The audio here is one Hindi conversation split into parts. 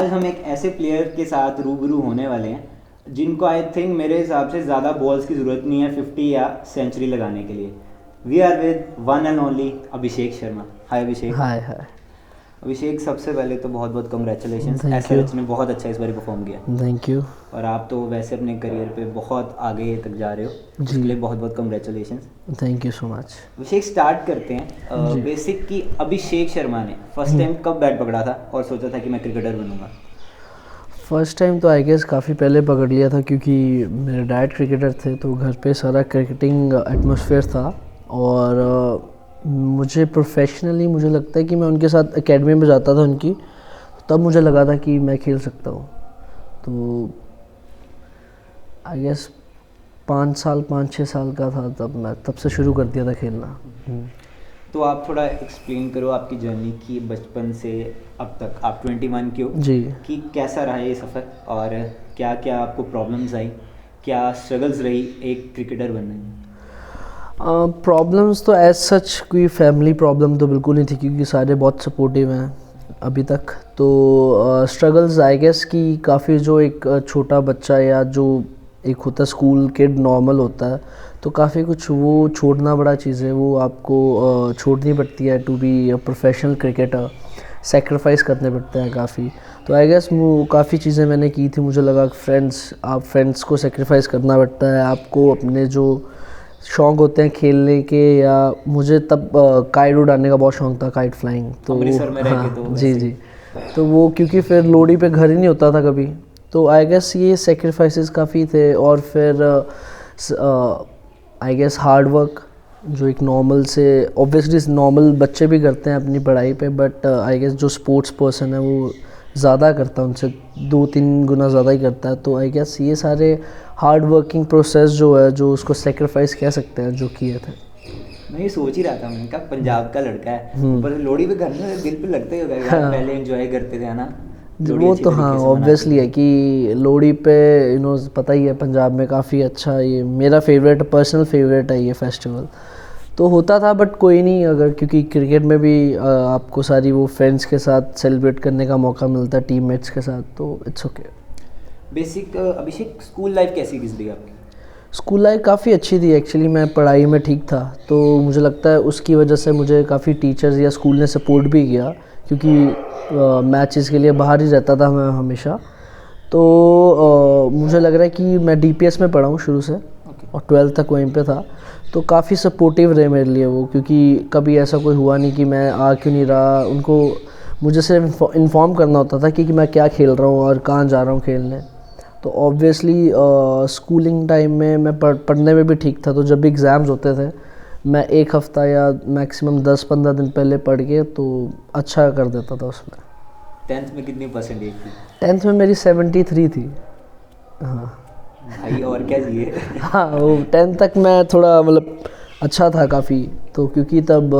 आज हम एक ऐसे प्लेयर के साथ रूबरू होने वाले हैं जिनको आई थिंक मेरे हिसाब से ज़्यादा बॉल्स की ज़रूरत नहीं है 50 या सेंचुरी लगाने के लिए। We are with one and only Abhishek Sharma. Hi Abhishek. Hi hi. Abhishek, सबसे पहले तो बहुत बहुत कंग्रेचुलेशंस। Thank you. एसआरएच ने बहुत अच्छा इस बार परफॉर्म किया थैंक यू और आप तो वैसे अपने करियर पे बहुत आगे तक जा रहे हो, उसके लिए बहुत बहुत congratulations. Thank you so much. Abhishek, start करते हैं बेसिक कि अभिषेक शर्मा ने फर्स्ट टाइम कब बैट पकड़ा था और सोचा था कि मैं क्रिकेटर बनूंगा? फर्स्ट टाइम तो आई गेस काफ़ी पहले पकड़ लिया था, क्योंकि मेरे डैड क्रिकेटर थे तो घर पे सारा क्रिकेटिंग एटमॉस्फेयर था। और मुझे प्रोफेशनली मुझे लगता है कि मैं उनके साथ एकेडमी में जाता था उनकी, तब मुझे लगा था कि मैं खेल सकता हूँ। तो आई गेस 5-6 साल का था तब से शुरू कर दिया था खेलना। तो आप थोड़ा एक्सप्लेन करो आपकी जर्नी की, बचपन से अब तक आप 21 के हो जी। कि कैसा रहा ये सफ़र और क्या क्या आपको प्रॉब्लम्स आई, क्या स्ट्रगल्स रही एक क्रिकेटर बनने में? प्रॉब्लम्स तो एज सच कोई फैमिली प्रॉब्लम तो बिल्कुल नहीं थी, क्योंकि सारे बहुत सपोर्टिव हैं अभी तक। तो स्ट्रगल्स आई गेस कि काफ़ी जो एक छोटा बच्चा या जो एक होता है स्कूल किड नॉर्मल होता है, तो काफ़ी कुछ वो छोड़ना बड़ा चीज़ है, वो आपको छोड़नी पड़ती है to be a professional cricketer. Sacrifice करने पड़ते हैं काफ़ी। तो आई गेस वो काफ़ी चीज़ें मैंने की थी। मुझे लगा फ्रेंड्स को सेक्रीफाइस करना पड़ता है आपको, अपने जो शौक़ होते हैं खेलने के, या मुझे तब काइट उड़ाने का बहुत शौक़ था, काइट फ्लाइंग। तो अमृतसर में रह के तो जी जी। तो वो क्योंकि फिर लोहड़ी पे घर ही नहीं होता था कभी, तो आई गेस ये सेक्रीफाइसेस काफ़ी थे। और फिर आई गेस हार्ड वर्क, जो एक नॉर्मल से ऑब्वियसली नॉर्मल बच्चे भी करते हैं अपनी पढ़ाई पे, बट आई गेस जो स्पोर्ट्स पर्सन है वो ज़्यादा करता है, उनसे 2-3 गुना ज़्यादा ही करता है। तो आई गेस ये सारे हार्ड वर्किंग प्रोसेस जो है, जो उसको सेक्रीफाइस कह सकते हैं, जो किए थे। मैं ये सोच ही रहा था, मैंने कहा पंजाब का लड़का है, पर लोहड़ी पे घर में दिल पे लगता ही होगा यार, पहले एंजॉय करते थे, है ना? वो तो हाँ ऑब्वियसली है कि लोहड़ी पे पता ही है पंजाब में काफ़ी अच्छा, ये मेरा पर्सनल फेवरेट है ये फेस्टिवल। तो होता था, बट कोई नहीं, अगर क्योंकि क्रिकेट में भी आपको सारी वो फ्रेंड्स के साथ सेलिब्रेट करने का मौका मिलता है, टीममेट्स के साथ, तो it's okay. Basic Abhishek, school life कैसी गुजरी आपकी? स्कूल लाइफ काफ़ी अच्छी थी एक्चुअली। मैं पढ़ाई में ठीक था, तो मुझे लगता है उसकी वजह से मुझे काफ़ी टीचर्स या स्कूल ने सपोर्ट भी किया, क्योंकि मैचेस के लिए बाहर ही रहता था मैं हमेशा। तो मुझे लग रहा है कि मैं डीपीएस में पढ़ा हूँ शुरू से, और 12th तक वहीं पे था। तो काफ़ी सपोर्टिव रहे मेरे लिए वो, क्योंकि कभी ऐसा कोई हुआ नहीं कि मैं आ क्यों नहीं रहा। उनको मुझे सिर्फ इन्फॉर्म करना होता था कि मैं क्या खेल रहा हूँ और कहाँ जा रहा हूँ खेलने। तो ऑब्वियसली स्कूलिंग टाइम में मैं पढ़ने में भी ठीक था, तो जब भी एग्ज़ाम्स होते थे मैं एक हफ़्ता या मैक्सिमम 10-15 दिन पहले पढ़ के तो अच्छा कर देता था उसमें। 10th में कितनी परसेंटेज थी? 10th में मेरी 73 थी। हाँ भाई, और क्या चाहिए? हाँ, वो 10th तक मैं थोड़ा मतलब अच्छा था काफ़ी, तो क्योंकि तब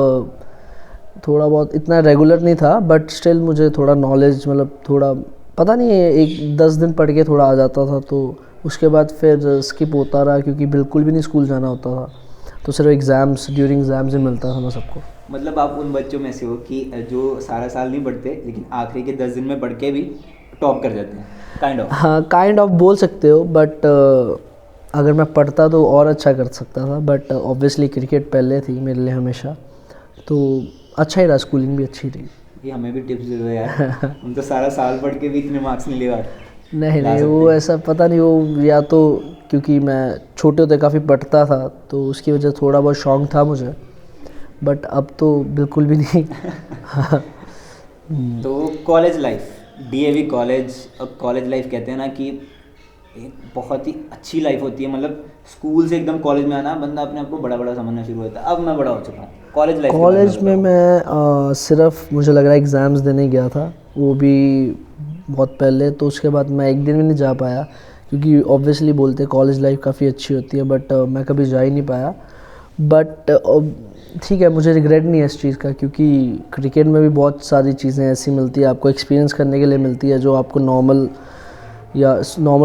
थोड़ा बहुत इतना रेगुलर नहीं था, बट स्टिल मुझे थोड़ा नॉलेज मतलब थोड़ा पता नहीं है, एक 10 दिन पढ़ के थोड़ा आ जाता था। तो उसके बाद फिर स्किप होता रहा, क्योंकि बिल्कुल भी नहीं स्कूल जाना होता था, तो सिर्फ ड्यूरिंग एग्ज़ाम्स ही मिलता था ना सबको। मतलब आप उन बच्चों में से हो कि जो सारा साल नहीं पढ़ते लेकिन आखिरी के 10 दिन में पढ़ के भी टॉप कर जाते हैं, काइंड ऑफ? हाँ, काइंड ऑफ बोल सकते हो, बट अगर मैं पढ़ता तो और अच्छा कर सकता था, बट ऑब्वियसली क्रिकेट पहले थी मेरे लिए हमेशा, तो अच्छा ही रहा, स्कूलिंग भी अच्छी रही। ये हमें भी टिप्स दे दो यार। हम तो सारा साल पढ़ के भी इतने मार्क्स नहीं ले नहीं, वो ऐसा पता नहीं, वो या तो क्योंकि मैं छोटे होते काफ़ी पढ़ता था, तो उसकी वजह थोड़ा बहुत शौक़ था मुझे, बट अब तो बिल्कुल भी नहीं। तो कॉलेज लाइफ, डीएवी कॉलेज, अब कॉलेज लाइफ कहते हैं ना कि एक बहुत ही अच्छी लाइफ होती है। मतलब स्कूल से एकदम कॉलेज में आना, बंदा अपने आप को बड़ा बड़ा समझना शुरू होता है। अब मैं बड़ा हो चुका हूँ। कॉलेज में मैं सिर्फ मुझे लग रहा है एग्ज़ाम्स देने गया था, वो भी बहुत पहले। तो उसके बाद मैं एक दिन भी नहीं जा पाया, क्योंकि ऑब्वियसली बोलते कॉलेज लाइफ काफ़ी अच्छी होती है, बट मैं कभी जा ही नहीं पाया। बट ठीक है, मुझे रिग्रेट नहीं है इस चीज़ का, क्योंकि क्रिकेट में भी बहुत सारी चीज़ें ऐसी मिलती है आपको एक्सपीरियंस करने के लिए मिलती है, जो आपको नॉर्मल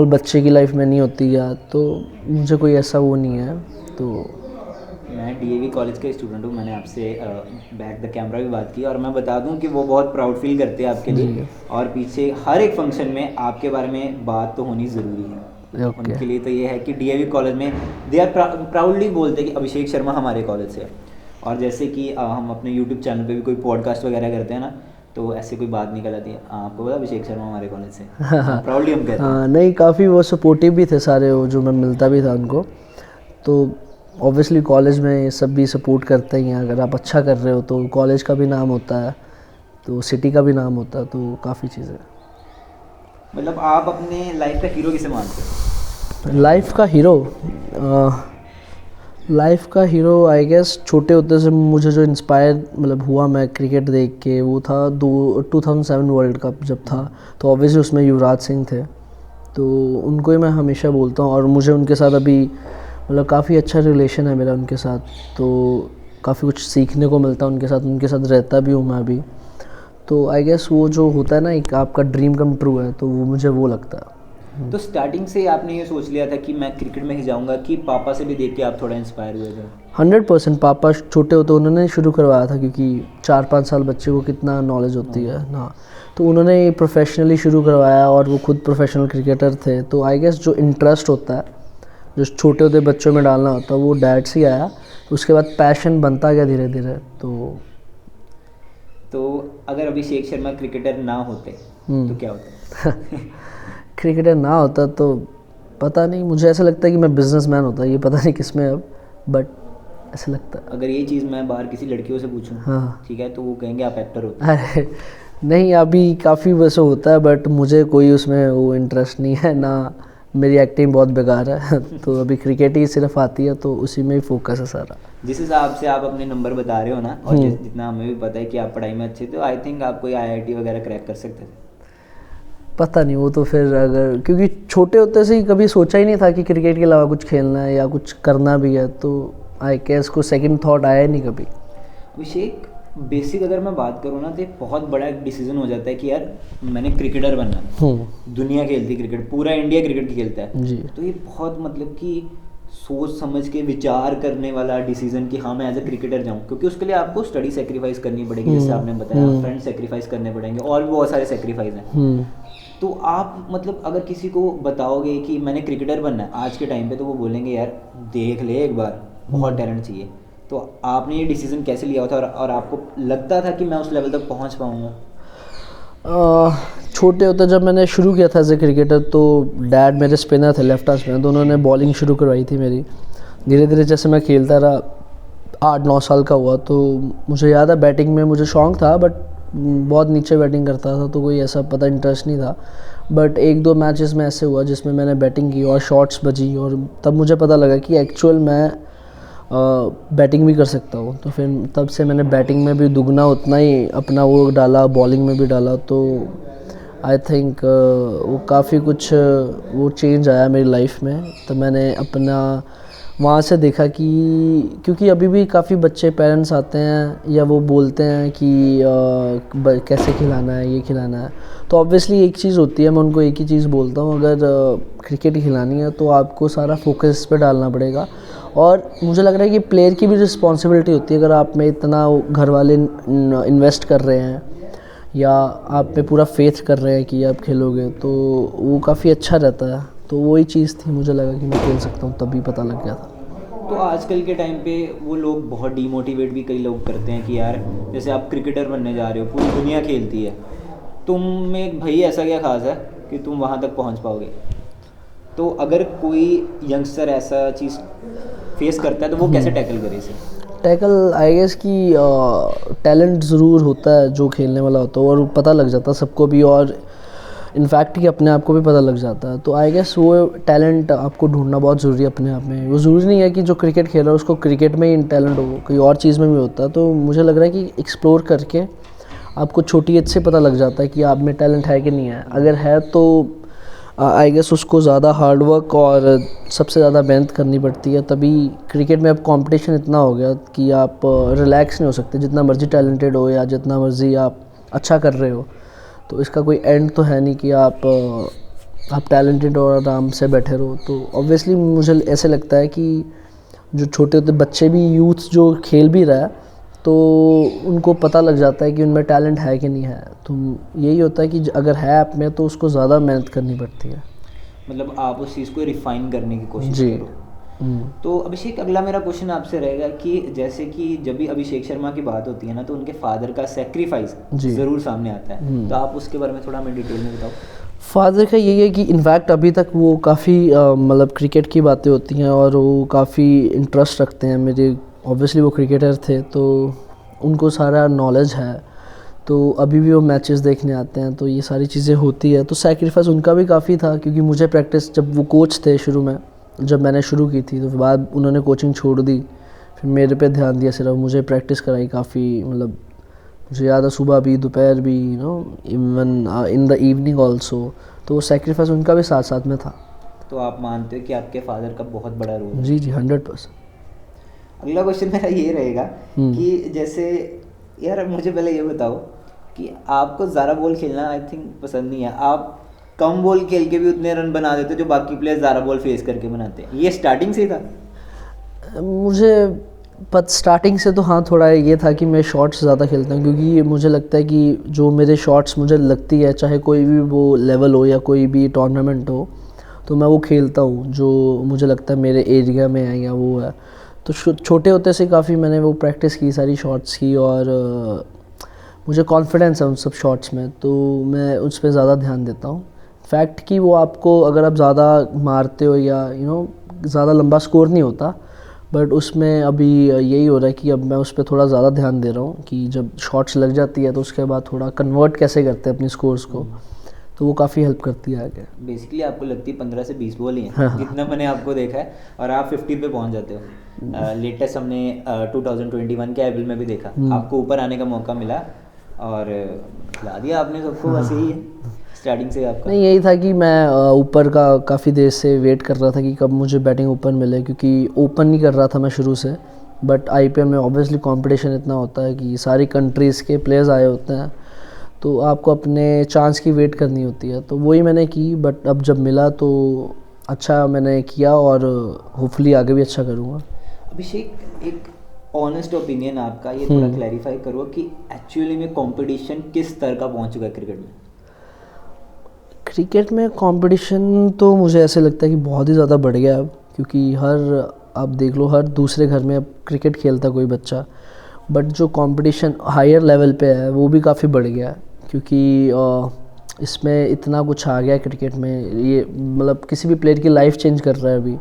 बच्चे की लाइफ में नहीं होती है। तो मुझे कोई ऐसा वो नहीं है। तो मैं डीएवी कॉलेज का स्टूडेंट हूँ। मैंने आपसे बैक द कैमरा भी बात की, और मैं बता दूँ कि वो बहुत प्राउड फील करते हैं आपके लिए, और पीछे हर एक फंक्शन में आपके बारे में बात तो होनी ज़रूरी है। उनके लिए तो ये है कि डीएवी कॉलेज में दे आर प्राउडली बोलते हैं कि अभिषेक शर्मा हमारे कॉलेज से है। और जैसे कि हम अपने यूट्यूब चैनल पे भी कोई पॉडकास्ट वगैरह करते हैं ना, तो ऐसे कोई बात निकल आती है, आपको पता अभिषेक शर्मा हमारे कॉलेज से, प्राउडली हम कहते हैं। नहीं, काफ़ी वो सपोर्टिव भी थे सारे, वो जो मैं मिलता भी था उनको। तो ऑब्वियसली कॉलेज में ये सब भी सपोर्ट करते ही हैं। अगर आप अच्छा कर रहे हो तो कॉलेज का भी नाम होता है, तो सिटी का भी नाम होता है, तो काफ़ी चीज़ें। मतलब आप अपने लाइफ का हीरो किसे मानते हो? लाइफ का हीरो आई गेस छोटे होते से मुझे जो इंस्पायर मतलब हुआ मैं क्रिकेट देख के, वो था 2007 वर्ल्ड कप जब था, तो ऑब्वियसली उसमें युवराज सिंह थे, तो उनको ही मैं हमेशा बोलता हूँ। और मुझे उनके साथ अभी मतलब काफ़ी अच्छा रिलेशन है मेरा उनके साथ, तो काफ़ी कुछ सीखने को मिलता है उनके साथ रहता भी हूँ मैं अभी। तो आई गेस वो जो होता है ना, एक आपका ड्रीम कम ट्रू है, तो वो मुझे वो लगता है। तो स्टार्टिंग से आपने ये सोच लिया था कि मैं क्रिकेट में ही जाऊंगा, कि पापा से भी देख के आप थोड़ा इंस्पायर हुए थे? 100% पापा छोटे होते उन्होंने शुरू करवाया था, क्योंकि 4-5 साल बच्चे को कितना नॉलेज होती है ना, तो उन्होंने प्रोफेशनली शुरू करवाया, और वो खुद प्रोफेशनल क्रिकेटर थे। तो आई गेस जो इंटरेस्ट होता है, जो छोटे होते बच्चों में डालना होता है, वो डैड से ही आया। उसके बाद पैशन बनता गया धीरे धीरे। तो अगर अभिषेक शर्मा क्रिकेटर ना होते तो क्या होता? क्रिकेटर ना होता तो पता नहीं, मुझे ऐसा लगता है कि मैं बिजनेसमैन होता, ये पता नहीं किस में अब, बट ऐसा लगता है। अगर ये चीज़ मैं बाहर किसी लड़कियों से पूछूं, हाँ ठीक है, तो वो कहेंगे आप एक्टर होते। अरे नहीं, अभी काफ़ी वैसे होता है, बट मुझे कोई उसमें वो इंटरेस्ट नहीं है ना, मेरी एक्टिंग बहुत बेकार है। तो अभी क्रिकेट ही सिर्फ आती है, तो उसी में ही फोकस है सारा। जिस हिसाब से आप अपने नंबर बता रहे हो ना, और जितना हमें भी पता है कि आप पढ़ाई में अच्छे थे, तो आई थिंक आप कोई आईआईटी वगैरह क्रैक कर सकते थे। पता नहीं, वो तो फिर अगर, क्योंकि छोटे होते से ही कभी सोचा ही नहीं था कि क्रिकेट के अलावा कुछ खेलना है या कुछ करना भी है, तो आई गेस को सेकंड थॉट आया नहीं कभी। अभिषेक, बेसिक अगर मैं बात करूँ ना, तो एक बहुत बड़ा एक डिसीजन हो जाता है कि यार मैंने क्रिकेटर बनना है। दुनिया खेलती है क्रिकेट, पूरा इंडिया क्रिकेट खेलता है जी। तो ये बहुत मतलब कि सोच समझ के विचार करने वाला डिसीजन कि हाँ मैं एज ए क्रिकेटर जाऊँ, क्योंकि उसके लिए आपको स्टडी सेक्रीफाइस करनी पड़ेगी, जैसे आपने बताया, फ्रेंड सेक्रीफाइस करने पड़ेंगे, और भी बहुत सारे सेक्रीफाइस हैं। तो आप मतलब अगर किसी को बताओगे कि मैंने क्रिकेटर बनना है आज के टाइम पे, तो वो बोलेंगे यार देख ले एक बार, बहुत टैलेंट चाहिए। तो आपने ये डिसीजन कैसे लिया था, और आपको लगता था कि मैं उस लेवल तक पहुंच पाऊंगा? छोटे होते जब मैंने शुरू किया था एज ए क्रिकेटर, तो डैड मेरे स्पिनर थे, लेफ्ट आर्म स्पिनर, तो उन्होंने बॉलिंग शुरू करवाई थी मेरी। धीरे धीरे जैसे मैं खेलता रहा, 8-9 साल का हुआ, तो मुझे याद है बैटिंग में मुझे शौक़ था, बट बहुत नीचे बैटिंग करता था, तो कोई ऐसा पता इंटरेस्ट नहीं था। बट 1-2 मैचेस में ऐसे हुआ जिसमें मैंने बैटिंग की और शॉट्स बजी, और तब मुझे पता लगा कि एक्चुअल मैं बैटिंग भी कर सकता हूँ। तो फिर तब से मैंने बैटिंग में भी दुगना उतना ही अपना वो डाला, बॉलिंग में भी डाला। तो आई थिंक वो काफ़ी कुछ वो चेंज आया मेरी लाइफ में। तो मैंने अपना वहाँ से देखा कि क्योंकि अभी भी काफ़ी बच्चे पेरेंट्स आते हैं या वो बोलते हैं कि कैसे खिलाना है, ये खिलाना है, तो ऑब्वियसली एक चीज़ होती है, मैं उनको एक ही चीज़ बोलता हूँ, अगर क्रिकेट खिलानी है तो आपको सारा फोकस इस पे डालना पड़ेगा। और मुझे लग रहा है कि प्लेयर की भी रिस्पॉन्सिबिलिटी होती है, अगर आप में इतना घर वाले इन्वेस्ट कर रहे हैं या आप पे पूरा फेथ कर रहे हैं कि आप खेलोगे, तो वो काफ़ी अच्छा रहता है। तो वही चीज़ थी, मुझे लगा कि मैं खेल सकता हूँ, तभी पता लग गया था। तो आजकल के टाइम पे वो लोग बहुत डीमोटिवेट भी कई लोग करते हैं कि यार जैसे आप क्रिकेटर बनने जा रहे हो, पूरी दुनिया खेलती है, तुम में भाई ऐसा क्या खास है कि तुम वहाँ तक पहुँच पाओगे? तो अगर कोई यंगस्टर ऐसा चीज़ फेस करता है तो वो कैसे टैकल करे इसे? टैकल आई गेस कि टैलेंट ज़रूर होता है जो खेलने वाला होता है, और पता लग जाता है सबको भी, और इनफैक्ट कि अपने आप को भी पता लग जाता है। तो आई गेस वो टैलेंट आपको ढूंढना बहुत ज़रूरी है अपने आप में। वो ज़रूरी नहीं है कि जो क्रिकेट खेल रहा है उसको क्रिकेट में ही टैलेंट हो, कोई और चीज़ में भी होता है। तो मुझे लग रहा है कि एक्सप्लोर करके आपको छोटी एज से पता लग जाता है कि आप में टैलेंट है कि नहीं है। अगर है तो आई गेस उसको ज़्यादा हार्ड वर्क और सबसे ज़्यादा मेहनत करनी पड़ती है, तभी क्रिकेट में अब कंपटीशन इतना हो गया कि आप रिलैक्स नहीं हो सकते, जितना मर्जी टैलेंटेड हो या जितना मर्जी आप अच्छा कर रहे हो, तो इसका कोई एंड तो है नहीं कि आप टैलेंटेड और आराम से बैठे रहो। तो ऑब्वियसली मुझे ऐसे लगता है कि जो छोटे होते बच्चे भी, यूथ जो खेल भी रहा है, तो उनको पता लग जाता है कि उनमें टैलेंट है कि नहीं है। तो यही होता है कि अगर है आप में तो उसको ज़्यादा मेहनत करनी पड़ती है। मतलब आप उस चीज़ को रिफाइन करने की कोशिश जी। करो। तो अभिषेक, अगला मेरा क्वेश्चन आपसे रहेगा कि जैसे कि जब भी अभिषेक शर्मा की बात होती है ना, तो उनके फादर का सेक्रीफाइस जी। ज़रूर सामने आता है। तो आप उसके बारे में थोड़ा हमें डिटेल में बताओ। फादर का यही है कि इनफैक्ट अभी तक वो काफ़ी मतलब क्रिकेट की बातें होती हैं और वो काफ़ी इंटरेस्ट रखते हैं। मेरे ऑब्वियसली वो क्रिकेटर थे तो उनको सारा नॉलेज है, तो अभी भी वो मैचेस देखने आते हैं, तो ये सारी चीज़ें होती है। तो सैक्रिफाइस उनका भी काफ़ी था, क्योंकि मुझे प्रैक्टिस, जब वो कोच थे शुरू में, जब मैंने शुरू की थी, तो फिर बाद उन्होंने कोचिंग छोड़ दी, फिर मेरे पे ध्यान दिया, सिर्फ मुझे प्रैक्टिस कराई काफ़ी। मतलब मुझे याद है सुबह भी, दोपहर भी, even in the evening also. तो वो सेक्रीफाइस उनका भी साथ साथ में था। तो आप मानते हो कि आपके फादर का बहुत बड़ा रोल है? जी जी, 100%। अगला क्वेश्चन मेरा ये रहेगा हम्म। कि जैसे, यार मुझे पहले ये बताओ कि आपको ज़्यादा बॉल खेलना आई थिंक पसंद नहीं है। आप कम बॉल खेल के भी उतने रन बना देते हो जो बाकी प्लेयर ज़्यादा बॉल फेस करके बनाते हैं। ये स्टार्टिंग से ही था? मुझे स्टार्टिंग से तो हाँ, थोड़ा ये था कि मैं शॉट्स ज़्यादा खेलता हूँ, क्योंकि मुझे लगता है कि जो मेरे शॉट्स मुझे लगती है, चाहे कोई भी वो लेवल हो या कोई भी टूर्नामेंट हो, तो मैं वो खेलता हूँ जो मुझे लगता है मेरे एरिया में है या वो है। तो छोटे होते से काफ़ी मैंने वो प्रैक्टिस की, सारी शॉट्स की, और मुझे कॉन्फिडेंस है उन सब शॉट्स में, तो मैं उस पर ज़्यादा ध्यान देता हूँ। फैक्ट कि वो आपको, अगर आप ज़्यादा मारते हो या ज़्यादा लंबा स्कोर नहीं होता, बट उसमें अभी यही हो रहा है कि अब मैं उस पर थोड़ा ज़्यादा ध्यान दे रहा हूँ कि जब शॉट्स लग जाती है तो उसके बाद थोड़ा कन्वर्ट कैसे करते हैं अपनी स्कोर्स को, तो वो काफ़ी हेल्प करती है आगे। बेसिकली आपको लगती है 15 से 20 बॉल ही हैं, हाँ। जितना मैंने आपको देखा है, और आप 50 पे पहुंच जाते हो। लेटेस्ट हमने 2021 के IPL में भी देखा, आपको ऊपर आने का मौका मिला और खिला दिया आपने सबको। बस यही है स्टार्टिंग से आपका? नहीं, यही था कि मैं ऊपर का काफ़ी देर से वेट कर रहा था कि कब मुझे बैटिंग ओपन मिले, क्योंकि ओपन नहीं कर रहा था मैं शुरू से। बट IPL में ऑब्वियसली कंपटीशन इतना होता है कि सारी कंट्रीज़ के प्लेयर्स आए होते हैं, तो आपको अपने चांस की वेट करनी होती है, तो वही मैंने की। बट अब जब मिला तो अच्छा मैंने किया, और होपफुली आगे भी अच्छा करूँगा। अभिषेक, एक ऑनेस्ट ओपिनियन आपका, ये थोड़ा क्लैरिफाई करो कि एक्चुअली में कंपटीशन किस स्तर का पहुंच चुका है क्रिकेट में? क्रिकेट में कंपटीशन तो मुझे ऐसे लगता है कि बहुत ही ज़्यादा बढ़ गया अब, क्योंकि आप देख लो, हर दूसरे घर में अब क्रिकेट खेलता कोई बच्चा। बट जो कंपटीशन हायर लेवल पे है वो भी काफ़ी बढ़ गया है, क्योंकि इसमें इतना कुछ आ गया है क्रिकेट में, ये मतलब किसी भी प्लेयर की लाइफ चेंज कर रहा है अभी।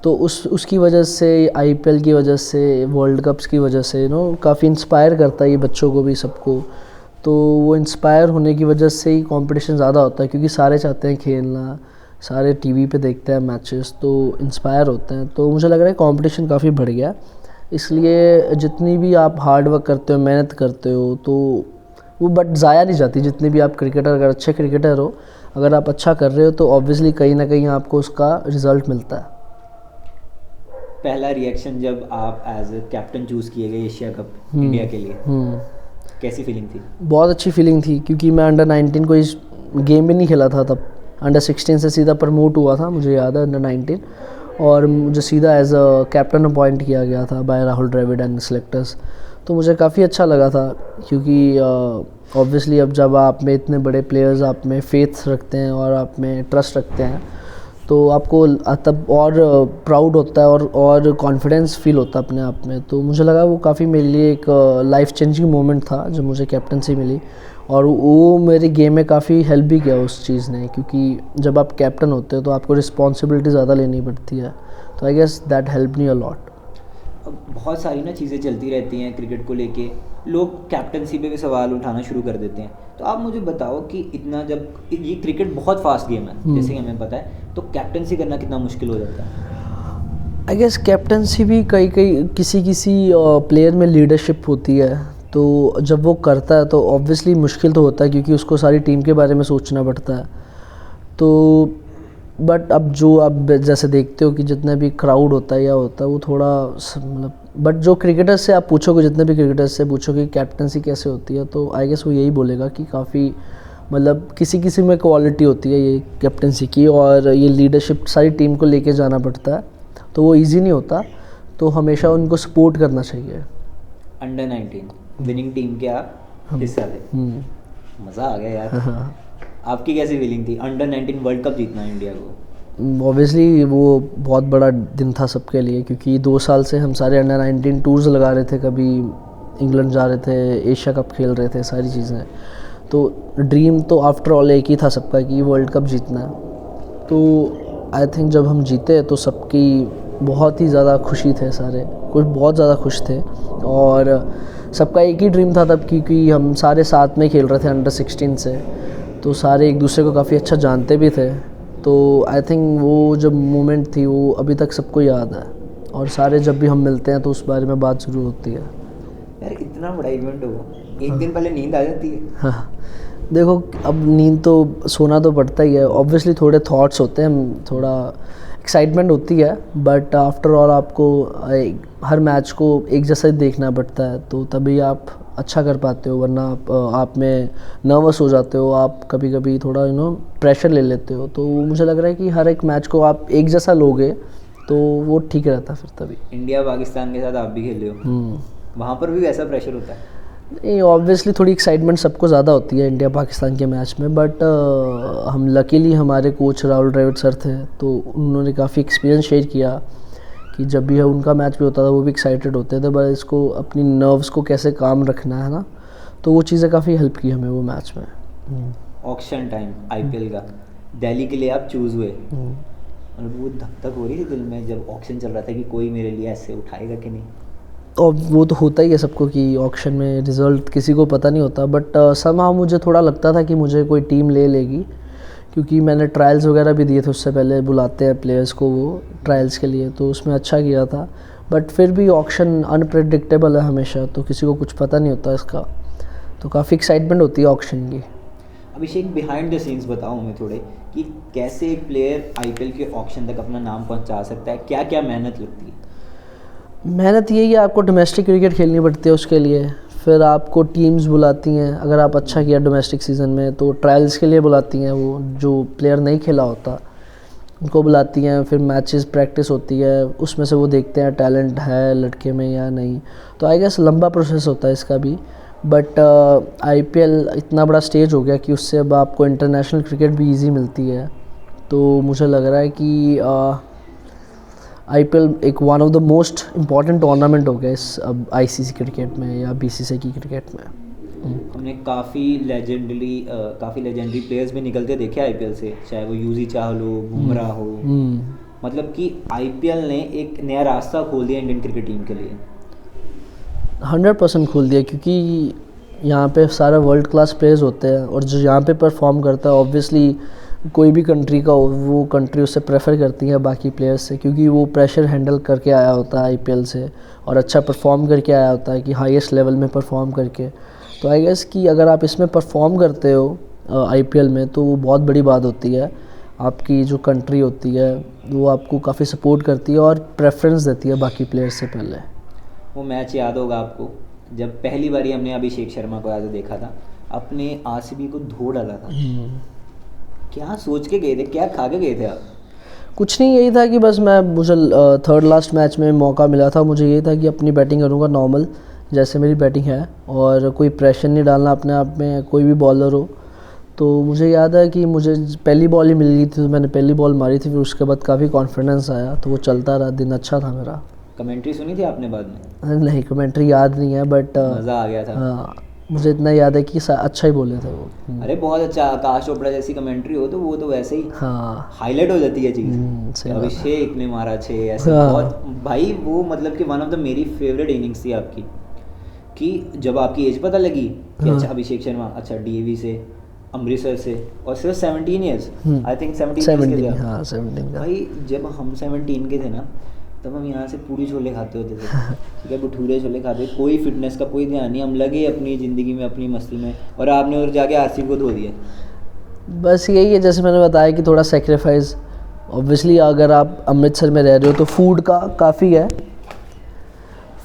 तो उसकी वजह से, IPL की वजह से, वर्ल्ड कप्स की वजह से काफ़ी इंस्पायर करता है ये बच्चों को भी, सबको। तो वो इंस्पायर होने की वजह से ही कंपटीशन ज़्यादा होता है, क्योंकि सारे चाहते हैं खेलना, सारे TV पे देखते हैं मैचेस, तो इंस्पायर होते हैं। तो मुझे लग रहा है कंपटीशन काफ़ी बढ़ गया, इसलिए जितनी भी आप हार्ड वर्क करते हो, मेहनत करते हो, तो वो बट ज़ाया नहीं जाती। जितनी भी आप क्रिकेटर, अगर अच्छे क्रिकेटर हो, अगर आप अच्छा कर रहे हो, तो ऑब्वियसली कहीं ना कहीं आपको उसका रिज़ल्ट मिलता है। पहला रिएक्शन जब आप एज ए कैप्टन चूज़ किए गए एशिया कप इंडिया के लिए, कैसी फीलिंग थी? बहुत अच्छी फीलिंग थी, क्योंकि मैं अंडर 19 कोई गेम भी नहीं खेला था तब। अंडर 16 से सीधा प्रमोट हुआ था, मुझे याद है, अंडर 19, और मुझे सीधा एज अ कैप्टन अपॉइंट किया गया था by Rahul Dravid and selectors. तो मुझे काफ़ी अच्छा लगा था, क्योंकि ऑब्वियसली अब जब आप में इतने बड़े प्लेयर्स आप में फेथ रखते हैं और आप में ट्रस्ट रखते हैं, तो आपको तब और प्राउड होता है और कॉन्फिडेंस फील होता है अपने आप में। तो मुझे लगा वो काफ़ी मेरे लिए एक लाइफ चेंजिंग मोमेंट था जब मुझे कैप्टनसी मिली, और वो मेरे गेम में काफ़ी हेल्प भी किया उस चीज़ ने, क्योंकि जब आप कैप्टन होते हो तो आपको रिस्पॉन्सिबिलिटी ज़्यादा लेनी पड़ती है। तो I guess that help me a lot. बहुत सारी ना चीज़ें चलती रहती हैं क्रिकेट को लेके, लोग कैप्टनसी पे भी सवाल उठाना शुरू कर देते हैं। तो आप मुझे बताओ कि इतना, जब ये क्रिकेट बहुत फास्ट गेम है जैसे कि हमें पता है, तो कैप्टनसी करना कितना मुश्किल हो जाता है? आई गेस कैप्टनसी भी किसी प्लेयर में लीडरशिप होती है, तो जब वो करता है तो ऑब्वियसली मुश्किल तो होता है, क्योंकि उसको सारी टीम के बारे में सोचना पड़ता है। तो बट अब जो आप जैसे देखते हो कि जितना भी क्राउड होता है या होता है, वो थोड़ा मतलब, बट जो क्रिकेटर से आप पूछोगे, जितने भी क्रिकेटर से पूछोगे कैप्टनसी कैसे होती है, तो आई गेस वो यही बोलेगा कि काफ़ी मतलब किसी में क्वालिटी होती है ये कैप्टनसी की, और ये लीडरशिप सारी टीम को लेके जाना पड़ता है, तो वो इजी नहीं होता। तो हमेशा उनको सपोर्ट करना चाहिए। अंडर 19 विनिंग टीम के आप हिस्सा थे, मज़ा आ गया यार। हाँ, आपकी कैसी फीलिंग थी अंडर 19 वर्ल्ड कप जीतना इंडिया को? ऑब्वियसली वो बहुत बड़ा दिन था सबके लिए, क्योंकि 2 साल से हम सारे अंडर 19 टूर्स लगा रहे थे, कभी इंग्लैंड जा रहे थे, एशिया कप खेल रहे थे, सारी चीज़ें। तो ड्रीम तो आफ्टर ऑल एक ही था सबका कि वर्ल्ड कप जीतना है। तो आई थिंक जब हम जीते तो सबकी बहुत ही ज़्यादा खुशी थे, सारे कुछ बहुत ज़्यादा खुश थे। और सबका एक ही ड्रीम था तब, क्योंकि हम सारे साथ में खेल रहे थे अंडर 16 से, तो सारे एक दूसरे को काफ़ी अच्छा जानते भी थे। तो आई थिंक वो जब मोमेंट थी वो अभी तक सबको याद है, और सारे जब भी हम मिलते हैं तो उस बारे में बात ज़रूर होती है। यार इतना बड़ा इवेंट हो, एक दिन पहले नींद आ जाती है? हाँ, देखो अब नींद तो सोना तो पड़ता ही है, ऑब्वियसली थोड़े थॉट्स होते हैं, थोड़ा एक्साइटमेंट होती है, बट आफ्टर ऑल आपको हर मैच को एक जैसा ही देखना पड़ता है, तो तभी आप अच्छा कर पाते हो, वरना आप में नर्वस हो जाते हो, आप कभी कभी थोड़ा प्रेशर ले लेते हो। तो मुझे लग रहा है कि हर एक मैच को आप एक जैसा लोगे तो वो ठीक रहता है फिर तभी। इंडिया पाकिस्तान के साथ आप भी खेले हो, वहाँ पर भी वैसा प्रेशर होता है? नहीं, ऑब्वियसली थोड़ी एक्साइटमेंट सबको ज़्यादा होती है इंडिया पाकिस्तान के मैच में, बट हम लकीली हमारे कोच राहुल द्रविड़ सर थे, तो उन्होंने काफ़ी एक्सपीरियंस शेयर किया कि जब भी उनका मैच भी होता था वो भी एक्साइटेड होते थे, बस इसको अपनी नर्व्स को कैसे काम रखना है ना, तो वो चीज़ें काफ़ी हेल्प की हमें वो मैच में। ऑक्शन टाइम आईपीएल का, दिल्ली के लिए आप चूज़ हुए, मतलब वो धक धक हो रही थी दिल में जब ऑक्शन चल रहा था कि कोई मेरे लिए ऐसे उठाएगा कि नहीं? और वो तो होता ही है सबको कि ऑक्शन में रिज़ल्ट किसी को पता नहीं होता, बट समहाउ मुझे थोड़ा लगता था कि मुझे कोई टीम ले लेगी, क्योंकि मैंने ट्रायल्स वगैरह भी दिए थे, उससे पहले बुलाते हैं प्लेयर्स को वो ट्रायल्स के लिए, तो उसमें अच्छा किया था। बट फिर भी ऑक्शन अनप्रेडिक्टेबल है हमेशा, तो किसी को कुछ पता नहीं होता इसका, तो काफ़ी एक्साइटमेंट होती है ऑक्शन की। अभिषेक, बिहाइंड द सीन्स बताओ हमें थोड़े कि कैसे एक प्लेयर आईपीएल के ऑक्शन तक अपना नाम पहुंचा सकता है, क्या क्या मेहनत लगती है? मेहनत यही है, आपको डोमेस्टिक क्रिकेट खेलनी पड़ती है उसके लिए, फिर आपको टीम्स बुलाती हैं, अगर आप अच्छा किया डोमेस्टिक सीज़न में तो ट्रायल्स के लिए बुलाती हैं, वो जो प्लेयर नहीं खेला होता उनको बुलाती हैं, फिर मैचेस प्रैक्टिस होती है, उसमें से वो देखते हैं टैलेंट है लड़के में या नहीं। तो आई गेस लंबा प्रोसेस होता है इसका भी, बट आईपीएल इतना बड़ा स्टेज हो गया कि उससे अब आपको इंटरनेशनल क्रिकेट भी ईजी मिलती है। तो मुझे लग रहा है कि आईपीएल एक one of the most important tournament हो गया इस अब आईसीसी क्रिकेट में या बीसीसीआई की क्रिकेट में। हमने काफ़ी लेजेंडरी प्लेयर्स भी निकलते देखे आईपीएल से, चाहे वो यूजी चाहल हो, बुमराह हो, मतलब कि आईपीएल ने एक नया रास्ता खोल दिया इंडियन क्रिकेट टीम के लिए। 100% खोल दिया, क्योंकि यहाँ पे सारे वर्ल्ड क्लास प्लेयर्स होते हैं, और जो यहाँ पे परफॉर्म करता है ऑब्वियसली कोई भी कंट्री का हो, वो कंट्री उससे प्रेफर करती है बाकी प्लेयर्स से, क्योंकि वो प्रेशर हैंडल करके आया होता है आईपीएल से, और अच्छा परफॉर्म करके आया होता है कि हाईएस्ट लेवल में परफॉर्म करके। तो आई गेस कि अगर आप इसमें परफॉर्म करते हो आईपीएल में, तो वो बहुत बड़ी बात होती है। आपकी जो कंट्री होती है वो आपको काफ़ी सपोर्ट करती है और प्रेफरेंस देती है बाकी प्लेयर्स से पहले। वो मैच याद होगा आपको जब पहली बारी हमने अभिषेक शर्मा को ऐसे देखा था, अपने आरसीबी को धो डाला था, क्या सोच के गए थे, क्या खा के गए थे आप? कुछ नहीं, यही था कि बस मुझे थर्ड लास्ट मैच में मौका मिला था, मुझे यही था कि अपनी बैटिंग करूँगा नॉर्मल जैसे मेरी बैटिंग है, और कोई प्रेशर नहीं डालना अपने आप में, कोई भी बॉलर हो। तो मुझे याद है कि मुझे पहली बॉल ही मिल गई थी, तो मैंने पहली बॉल मारी थी, फिर उसके बाद काफ़ी कॉन्फिडेंस आया, तो वो चलता रहा, दिन अच्छा था मेरा। कमेंट्री सुनी थी आपने बाद में? नहीं, कमेंट्री याद नहीं है, बट मज़ा आ गया था। हाँ, मुझे इतना याद है कि अच्छा ही बोले थे वो। अरे बहुत अच्छा, आकाश चोपड़ा जैसी कमेंट्री हो तो वो तो वैसे ही हाँ, हाईलाइट हो जाती है चीज़। अभिषेक ने मारा 6 ऐसे, बहुत भाई वो मतलब कि वन ऑफ द मेरी फेवरेट इनिंग्स थी आपकी, कि जब आपकी एज पता लगी कि अच्छा अभिषेक शर्मा, अच्छा डीएवी से, अमृतसर से, और सिर्फ 17 ईयर्स, आई थिंक 17 हाँ 17 का। भाई जब हम 17 के थे ना, तब हम यहाँ से पूरी छोले खाते होते थे, ठीक है, भटूरे छोले खाते, कोई फिटनेस का कोई ध्यान नहीं, हम लगे अपनी ज़िंदगी में, अपनी मस्ती में, और आपने और जाके आरसीबी को धो दिया। बस यही है, जैसे मैंने बताया कि थोड़ा सेक्रीफाइस, ऑब्वियसली अगर आप अमृतसर में रह रहे हो तो फूड का काफ़ी है,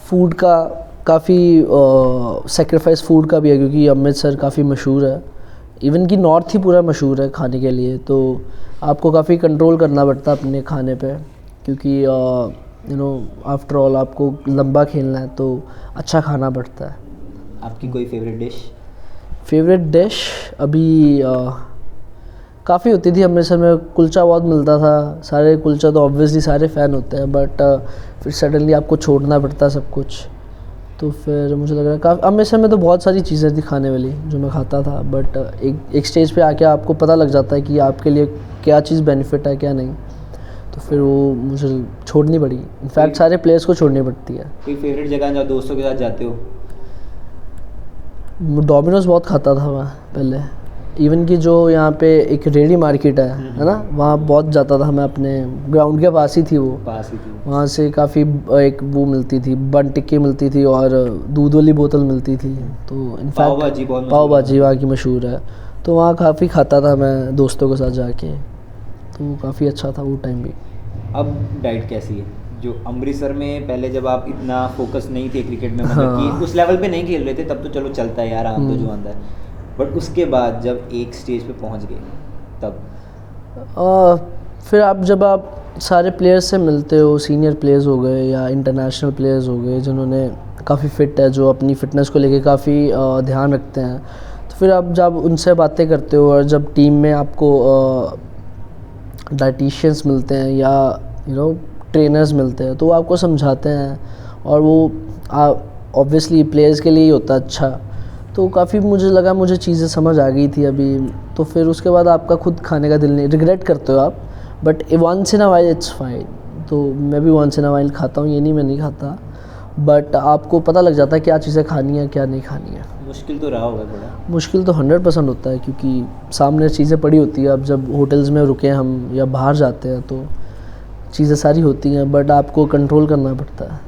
फूड का काफ़ी सेक्रीफाइस फूड का भी है, क्योंकि अमृतसर काफ़ी मशहूर है, इवन कि नॉर्थ ही पूरा मशहूर है खाने के लिए, तो आपको काफ़ी कंट्रोल करना पड़ता है अपने खाने पे, क्योंकि आफ्टर ऑल आपको लंबा खेलना है तो अच्छा खाना पड़ता है। आपकी कोई फेवरेट डिश? फेवरेट डिश अभी काफ़ी होती थी अमृतसर में, कुलचा बहुत मिलता था। सारे कुलचा तो ऑब्वियसली सारे फ़ैन होते हैं, बट फिर सडनली आपको छोड़ना पड़ता सब कुछ, तो फिर मुझे लग रहा है काफ़ी अमृतसर में तो बहुत सारी चीज़ें थी खाने वाली जो मैं खाता था, बट एक स्टेज पे आके आपको पता लग जाता है कि आपके लिए क्या चीज़ बेनिफिट है क्या नहीं, तो फिर वो मुझे छोड़नी पड़ी। इनफैक्ट सारे प्लेयर्स को छोड़नी पड़ती है। कोई फेवरेट जगह जहाँ दोस्तों के साथ जाते हो? डोमिनोज बहुत खाता था मैं पहले, इवन कि जो यहाँ पे एक रेडी मार्केट है ना, वहाँ बहुत जाता था मैं, अपने ग्राउंड के पास ही थी वो, पास ही थी। वहाँ से काफ़ी एक वो मिलती थी, बन टिक्की मिलती थी और दूध वाली बोतल मिलती थी। तो पाव भाजी बहुत इनफैक्ट पाव भाजी वहाँ की मशहूर है, तो वहाँ काफ़ी खाता था मैं दोस्तों के साथ जाके, तो वो काफ़ी अच्छा था वो टाइम भी। अब डाइट कैसी है? जो अमृतसर में पहले जब आप इतना फोकस नहीं थे क्रिकेट में, मतलब कि उस लेवल पे नहीं खेल रहे थे, तब तो चलो चलता है यार, आम तो जो आंदा है, बट उसके बाद जब एक स्टेज पे पहुंच गए तब फिर जब आप सारे प्लेयर्स से मिलते हो, सीनियर प्लेयर्स हो गए या इंटरनेशनल प्लेयर्स हो गए जिन्होंने काफ़ी फिट है, जो अपनी फ़िटनेस को लेके काफ़ी ध्यान रखते हैं, तो फिर आप जब उनसे बातें करते हो और जब टीम में आपको डाइटिशियंस मिलते हैं या ट्रेनर्स मिलते हैं, तो वो आपको समझाते हैं, और वो ऑब्वियसली प्लेयर्स के लिए ही होता है अच्छा, तो काफ़ी मुझे लगा मुझे चीज़ें समझ आ गई थी अभी, तो फिर उसके बाद आपका खुद खाने का दिल नहीं, रिग्रेट करते हो आप, but once in a while it's fine. तो मैं भी वंस इन अ वाइल खाता हूँ, ये नहीं मैं नहीं खाता, बट आपको पता लग जाता है क्या चीज़ें खानी है क्या नहीं खानी है। मुश्किल तो रहा होगा थोड़ा? मुश्किल तो 100% होता है, क्योंकि सामने चीज़ें पड़ी होती है। अब जब होटल्स में रुके हम या बाहर जाते हैं तो चीज़ें सारी होती हैं, बट आपको कंट्रोल करना पड़ता है।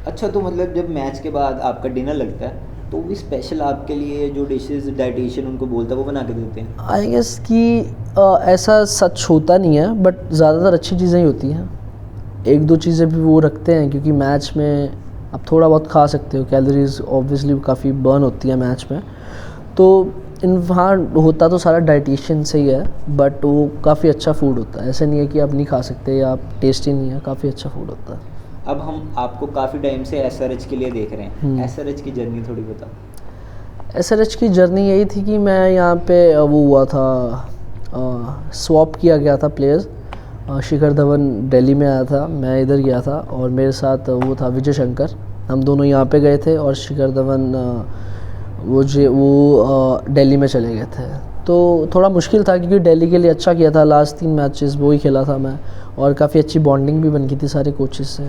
अच्छा, तो मतलब जब मैच के बाद आपका डिनर लगता है तो भी स्पेशल आपके लिए जो डिशेस डाइटिशियन उनको बोलता है वो बना के देते हैं? आई गेस कि ऐसा सच होता नहीं है, बट ज़्यादातर अच्छी चीज़ें ही होती हैं। एक दो चीज़ें भी वो रखते हैं, क्योंकि मैच में आप थोड़ा बहुत खा सकते हो, कैलोरीज ऑब्वियसली काफ़ी बर्न होती है मैच में, तो वहाँ होता तो सारा डाइटिशियन से ही है, बट वो काफ़ी अच्छा फूड होता है। ऐसे नहीं है कि आप नहीं खा सकते या आप टेस्टी नहीं है, काफ़ी अच्छा फूड होता है। अब हम आपको काफ़ी टाइम से SRH के लिए देख रहे हैं, SRH की जर्नी थोड़ी बताओ। SRH की जर्नी यही थी कि मैं यहाँ पे वो हुआ था, स्वैप किया गया था प्लेयर्स, शिखर धवन दिल्ली में आया था, मैं इधर गया था, और मेरे साथ वो था विजय शंकर, हम दोनों यहाँ पे गए थे, और शिखर धवन वो दिल्ली में चले गए थे। तो थोड़ा मुश्किल था, क्योंकि दिल्ली के लिए अच्छा किया था, लास्ट 3 मैचेस वो ही खेला था मैं, और काफ़ी अच्छी बॉन्डिंग भी बन गई थी सारे कोचेस से,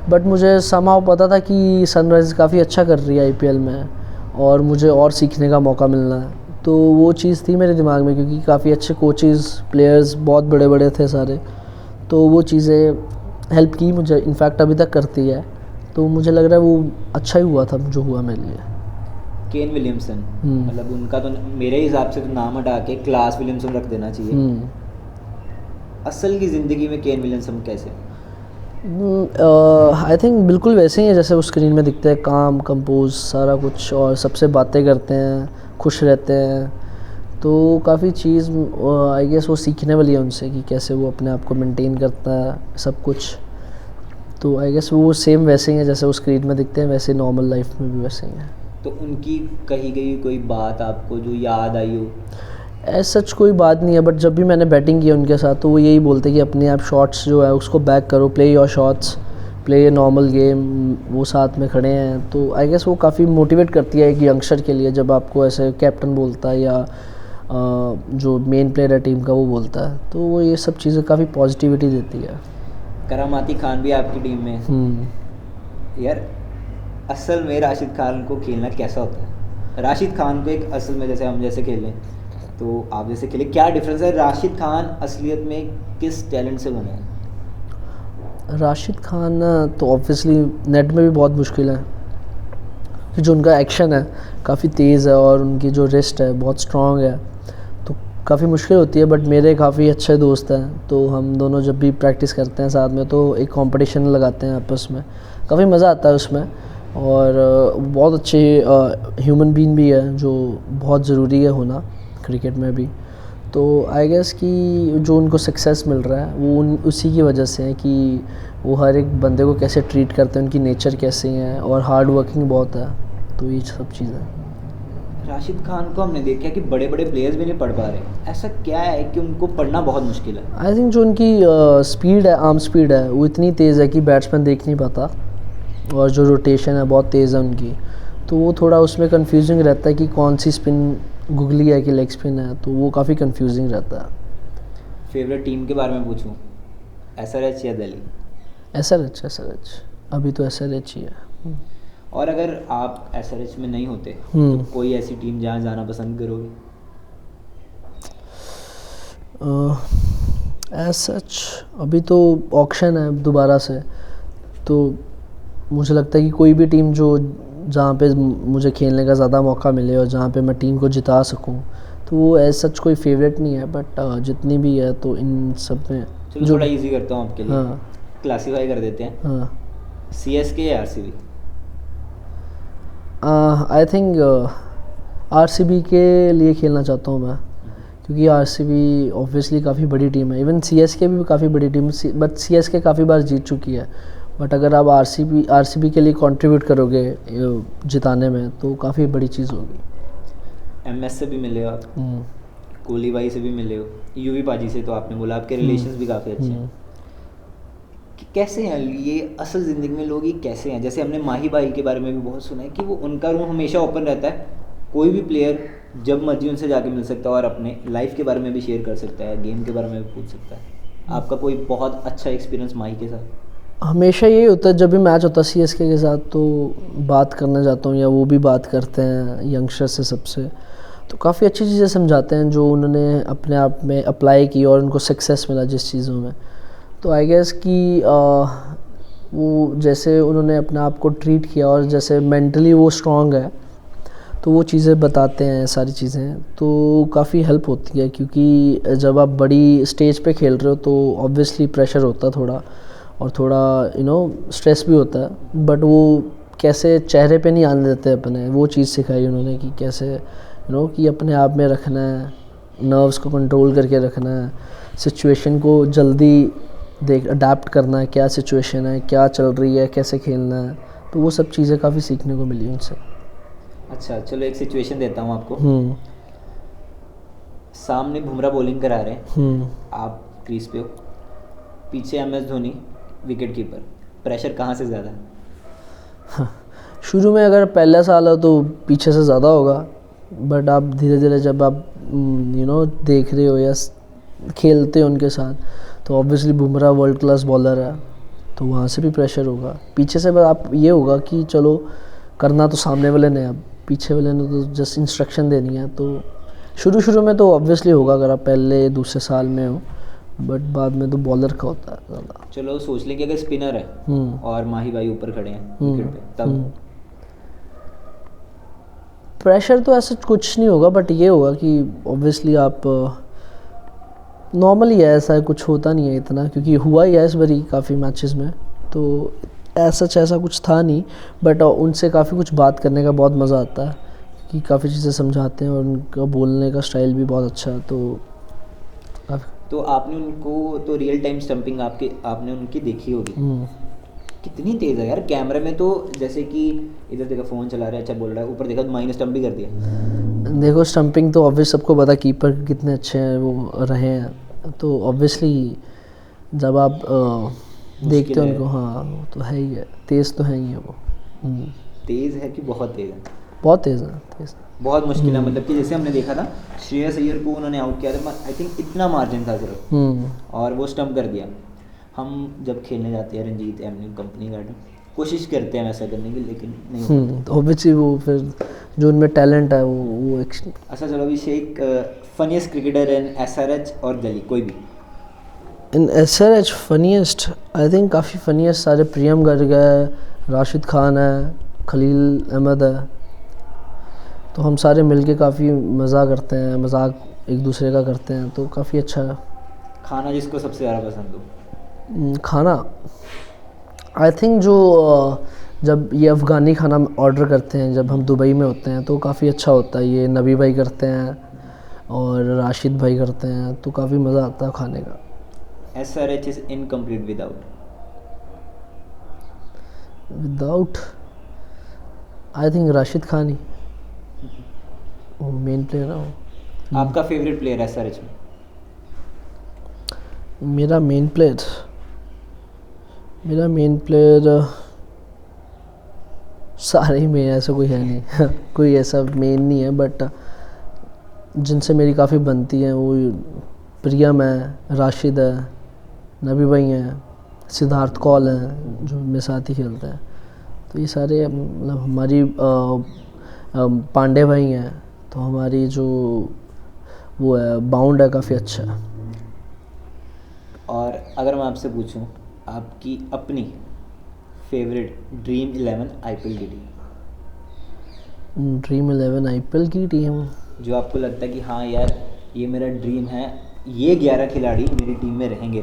बट मुझे समाव पता था कि सनराइज़ काफ़ी अच्छा कर रही है IPL में, और मुझे और सीखने का मौका मिलना है, तो वो चीज़ थी मेरे दिमाग में, क्योंकि काफ़ी अच्छे कोचेस प्लेयर्स बहुत बड़े बड़े थे सारे, तो वो चीज़ें हेल्प की मुझे, इनफैक्ट अभी तक करती है, तो मुझे लग रहा है वो अच्छा ही हुआ था जो हुआ मेरे लिए। केन विलियमसन, मतलब उनका तो मेरे हिसाब से तो नाम हटा के क्लास विलियमसन रख देना चाहिए। असल की ज़िंदगी में केन विलियमसन कैसे? आई थिंक बिल्कुल वैसे ही है जैसे वो स्क्रीन में दिखते हैं, काम कंपोज सारा कुछ, और सबसे बातें करते हैं, खुश रहते हैं, तो काफ़ी चीज़ आई गेस वो सीखने वाली है उनसे कि कैसे वो अपने आप को मेंटेन करता है सब कुछ, तो आई गेस वो सेम वैसे ही है जैसे वो स्क्रीन में दिखते हैं, वैसे नॉर्मल लाइफ में भी वैसे ही है। तो उनकी कही गई कोई बात आपको जो याद आई हो? ऐसा सच कोई बात नहीं है, बट जब भी मैंने बैटिंग की उनके साथ तो वो यही बोलते कि अपने आप शॉट्स जो है उसको बैक करो, play your shots, play a normal game, वो साथ में खड़े हैं, तो आई गेस वो काफ़ी मोटिवेट करती है एक यंगस्टर के लिए, जब आपको ऐसे कैप्टन बोलता है या जो मेन प्लेयर है टीम का वो बोलता है, तो वो ये सब चीज़ें काफ़ी पॉजिटिविटी देती है। करामाती खान भी आपकी टीम में यार, असल में राशिद खान को खेलना कैसा होता है? राशिद खान को एक असल में जैसे हम जैसे खेलें तो आप जैसे खेले, क्या डिफरेंस है? राशिद खान असलियत में किस टैलेंट से बने हैं? राशिद खान तो ऑब्वियसली नेट में भी बहुत मुश्किल है, कि जो उनका एक्शन है काफ़ी तेज़ है, और उनकी जो रिस्ट है बहुत स्ट्रॉन्ग है, तो काफ़ी मुश्किल होती है, बट मेरे काफ़ी अच्छे दोस्त हैं, तो हम दोनों जब भी प्रैक्टिस करते हैं साथ में तो एक कंपटीशन लगाते हैं आपस में, काफ़ी मज़ा आता है उसमें, और बहुत अच्छे ह्यूमन बीइंग भी है जो बहुत ज़रूरी है होना क्रिकेट में भी, तो आई गेस कि जो उनको सक्सेस मिल रहा है वो उसी की वजह से है कि वो हर एक बंदे को कैसे ट्रीट करते हैं, उनकी नेचर कैसे है, और हार्ड वर्किंग बहुत है। तो ये सब चीज़ें। राशिद खान को हमने देखा कि बड़े बड़े प्लेयर्स भी नहीं पढ़ पा रहे, ऐसा क्या है कि उनको पढ़ना बहुत मुश्किल है? आई थिंक जो उनकी स्पीड है, आर्म स्पीड है, वो इतनी तेज़ है कि बैट्समैन देख नहीं पाता, और जो रोटेशन है बहुत तेज़ है उनकी, तो वो थोड़ा उसमें कंफ्यूजिंग रहता है कि कौन सी स्पिन गुगली है कि लेग स्पिन है, तो वो काफ़ी कंफ्यूजिंग रहता है। फेवरेट टीम के बारे में पूछूं, एसआरएच या दिल्ली? एसआरएच अभी तो एसआरएच ही है। और अगर आप एसआरएच में नहीं होते हम्म। तो कोई ऐसी टीम जहाँ जाना पसंद करोगे? एज सच अभी तो ऑक्शन है दोबारा से, तो मुझे लगता है कि कोई भी टीम जो जहाँ पे मुझे खेलने का ज़्यादा मौका मिले और जहाँ पे मैं टीम को जिता सकूँ, तो वो एज सच कोई फेवरेट नहीं है, बट जितनी भी है तो इन सब में चलो जो। थोड़ा इजी करता हूँ आपके लिए। हाँ क्लासीफाई कर देते हैं, हाँ। सीएसके या आरसीबी? आई थिंक आरसीबी के लिए खेलना चाहता हूँ मैं, क्योंकि आरसीबी ऑब्वियसली काफ़ी बड़ी टीम है। इवन सीएसके भी काफ़ी बड़ी टीम, बट सीएसके काफ़ी बार जीत चुकी है। बट अगर आप आरसीबी के लिए कंट्रीब्यूट करोगे जिताने में, तो काफ़ी बड़ी चीज़ होगी। एमएस से भी मिले हो आप, हम्म, कोहली भाई से भी मिले हो, यूवी पाजी से तो आपने बोला आपके रिलेशंस भी काफ़ी अच्छे हैं। कि कैसे हैं ये असल ज़िंदगी में लोग, ये कैसे हैं? जैसे हमने माही भाई के बारे में भी बहुत सुना है कि वो उनका रूम हमेशा ओपन रहता है, कोई भी प्लेयर जब मर्जी उनसे जाके मिल सकता है और अपने लाइफ के बारे में भी शेयर कर सकता है, गेम के बारे में भी पूछ सकता है। आपका कोई बहुत अच्छा एक्सपीरियंस माही के साथ? हमेशा यही होता है, जब भी मैच होता है सीएसके के साथ तो बात करने जाता हूँ, या वो भी बात करते हैं यंगस्टर से सबसे, तो काफ़ी अच्छी चीज़ें समझाते हैं जो उन्होंने अपने आप में अप्लाई की और उनको सक्सेस मिला जिस चीज़ों में। तो आई गेस कि वो जैसे उन्होंने अपने आप को ट्रीट किया और जैसे मेंटली वो स्ट्रांग है, तो वो चीज़ें बताते हैं, सारी चीज़ें तो काफ़ी हेल्प होती है। क्योंकि जब आप बड़ी स्टेज पे खेल रहे हो तो ऑब्वियसली प्रेशर होता है थोड़ा, और थोड़ा स्ट्रेस भी होता है, बट वो कैसे चेहरे पे नहीं आने देते अपने, वो चीज़ सिखाई उन्होंने कि कैसे कि अपने आप में रखना है, नर्व्स को कंट्रोल करके रखना है, सिचुएशन को जल्दी अडेप्ट करना है, क्या सिचुएशन है, क्या चल रही है, कैसे खेलना है, तो वो सब चीज़ें काफ़ी सीखने को मिली उनसे। अच्छा चलो एक सिचुएशन देता हूँ आपको। सामने बुमराह बॉलिंग करा रहे हैं, आप क्रीज पे हो, पीछे MS Dhoni wicket keeper, pressure कहाँ से ज़्यादा है? शुरू में अगर पहला साल हो तो पीछे से ज़्यादा होगा, बट आप धीरे धीरे जब आप देख रहे हो या खेलते हो उनके साथ, तो obviously Bumrah world class bowler है, तो वहाँ से भी प्रेशर होगा। पीछे से बस आप ये होगा कि चलो करना तो सामने वाले ने, अब पीछे वाले ने तो जस्ट इंस्ट्रक्शन देनी है। तो शुरू में तो ऑब्वियसली होगा अगर आप पहले दूसरे साल में हो, बट बाद में तो बॉलर का होता है ज़्यादा। चलो सोच लें कि अगर स्पिनर है और माही भाई ऊपर खड़े हैं विकेट पे, तब प्रेशर तो ऐसा कुछ नहीं होगा, बट ये होगा कि ऑब्वियसली आप नॉर्मली है, ऐसा कुछ होता नहीं है इतना, क्योंकि हुआ ही है इस बारी काफ़ी मैचेस में, तो ऐसा कुछ था नहीं। बट उनसे काफ़ी कुछ बात करने का बहुत मज़ा आता है, कि काफ़ी चीज़ें समझाते हैं और उनका बोलने का स्टाइल भी बहुत अच्छा है। तो आपने उनको तो रियल टाइम स्टंपिंग आपने उनकी देखी होगी, कितनी तेज़ है यार। कैमरे में तो जैसे कि इधर देखा फ़ोन चला रहा है, अच्छा बोल रहा है, ऊपर देखा तो माइनस स्टंप भी कर दिया। देखो स्टंपिंग तो ऑब्वियस सबको पता, कीपर कितने अच्छे हैं वो रहे हैं, तो ऑब्वियसली जब आप देखते हो उनको, हाँ वो तो है ही है, तेज़ तो है ही है वो। तेज़ है कि बहुत तेज़ है? बहुत तेज़ है, तेज़ बहुत मुश्किल है। मतलब कि जैसे हमने देखा था श्रेयस अय्यर को उन्होंने आउट किया था, आई थिंक इतना मार्जिन था सिर्फ, और वो स्टंप कर दिया। हम जब खेलने जाते हैं रंजीत एवेन्यू कंपनी गार्डन, कोशिश करते हैं वैसा करने की, लेकिन नहीं। तो ऑब्वियसली वो फिर जो उनमें टैलेंट है वो अच्छा चलो अभिषेक, फनीस्ट क्रिकेटर इन एसआरएच और दिल्ली कोई भी? इन एसआरएच फनीस्ट आई थिंक काफ़ी फनीस्ट सारे, प्रियम गर्ग है, राशिद खान है, खलील अहमद है, तो हम सारे मिलके काफ़ी मज़ा करते हैं, मजाक एक दूसरे का करते हैं, तो काफ़ी अच्छा है। खाना जिसको सबसे ज़्यादा पसंद हो? खाना आई थिंक जो जब ये अफ़गानी खाना ऑर्डर करते हैं जब हम दुबई में होते हैं, तो काफ़ी अच्छा होता है। ये नबी भाई करते हैं और राशिद भाई करते हैं, तो काफ़ी मज़ा आता है खाने का। SRH is incomplete without? Without I think Rashid Khan ही, वो मेन प्लेयर है वो। आपका फेवरेट प्लेयर है सर्च में? मेरा मेन प्लेयर सारे ही में, ऐसा कोई है नहीं कोई ऐसा मेन नहीं है, बट जिनसे मेरी काफ़ी बनती हैं वो प्रियम है, राशिद है, नबी भाई हैं, सिद्धार्थ कौल हैं जो मेरे साथ ही खेलते हैं। तो ये सारे मतलब हमारी पांडे भाई हैं, तो हमारी जो वो है बाउंड है काफ़ी अच्छा है। और अगर मैं आपसे पूछूं आपकी अपनी फेवरेट ड्रीम 11 आईपीएल की टीम, ड्रीम 11 आईपीएल की टीम, जो आपको लगता है कि हाँ यार ये मेरा ड्रीम है, ये 11 खिलाड़ी मेरी टीम में रहेंगे।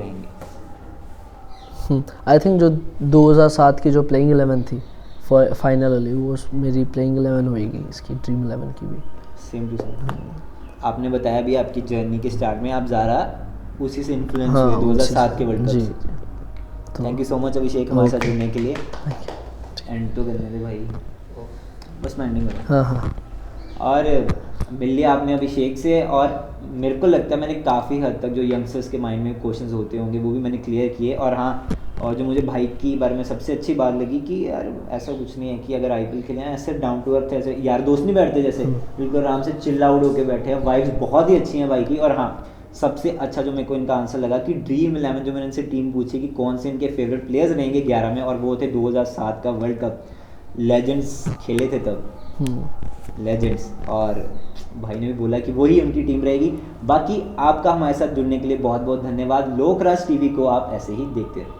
आई थिंक जो 2007 की जो प्लेइंग 11 थी फाइनल वाली, वो मेरी प्लेइंग 11 होएगी, इसकी ड्रीम 11 की भी। Same to same. आपने बताया भी आपकी जर्नी के स्टार्ट में आप ज़ारा उसी से इन्फ्लुएंस हाँ, हुए 2007 के वर्ल्ड कप जी, से। तो थैंक यू सो मच अभिषेक हमारे साथ Okay. जुड़ने के लिए। एंड तो करने दे भाई, बस मैं एंडिंग करूँ। हाँ और मिल लिया आपने अभिषेक से, और मेरे को लगता है मैंने काफ़ी हद तक जो यंगस्टर्स के माइंड में क्वेश्चंस होते होंगे वो भी मैंने क्लियर किए। और हाँ, और जो मुझे भाई की बारे में सबसे अच्छी बात लगी कि यार ऐसा कुछ नहीं है कि अगर आईपीएल खेले हैं ऐसे डाउन टू अर्थ, ऐसे यार दोस्त नहीं बैठते जैसे, बिल्कुल आराम से चिल आउट होकर बैठे हैं। वाइब्स बहुत ही अच्छी हैं भाई की। और हाँ, सबसे अच्छा जो मेरे को इनका आंसर लगा कि ड्रीम 11 जो मैंने इनसे टीम पूछी कि कौन से इनके फेवरेट प्लेयर्स रहेंगे 11 में, और वो थे 2007 का वर्ल्ड कप, लेजेंड्स खेले थे तब, लेजेंड्स। और भाई ने भी बोला कि वही उनकी टीम रहेगी। बाकी आपका हमारे साथ जुड़ने के लिए बहुत बहुत धन्यवाद। लोक राज टीवी को आप ऐसे ही देखते रहो।